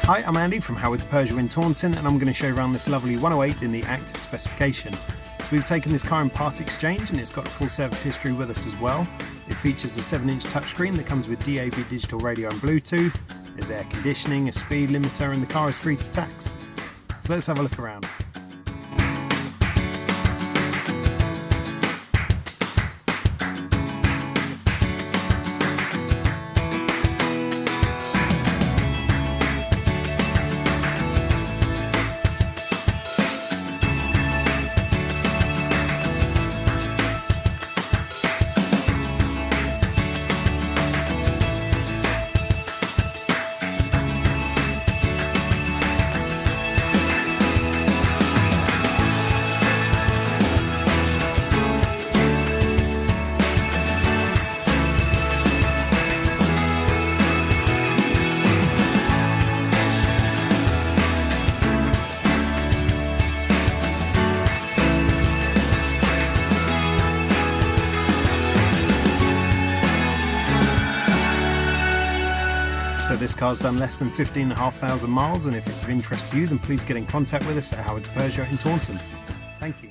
Hi, I'm Andy from Howard's Peugeot in Taunton, and I'm going to show you around this lovely 108 in the active specification. So we've taken this car in part exchange and it's got a full service history with us as well. It features a 7-inch touchscreen that comes with DAB digital radio and Bluetooth. There's air conditioning, a speed limiter, and the car is free to tax. So let's have a look around. So this car's done less than 15,500 miles, and if it's of interest to you, then please get in contact with us at Howard's Peugeot in Taunton. Thank you.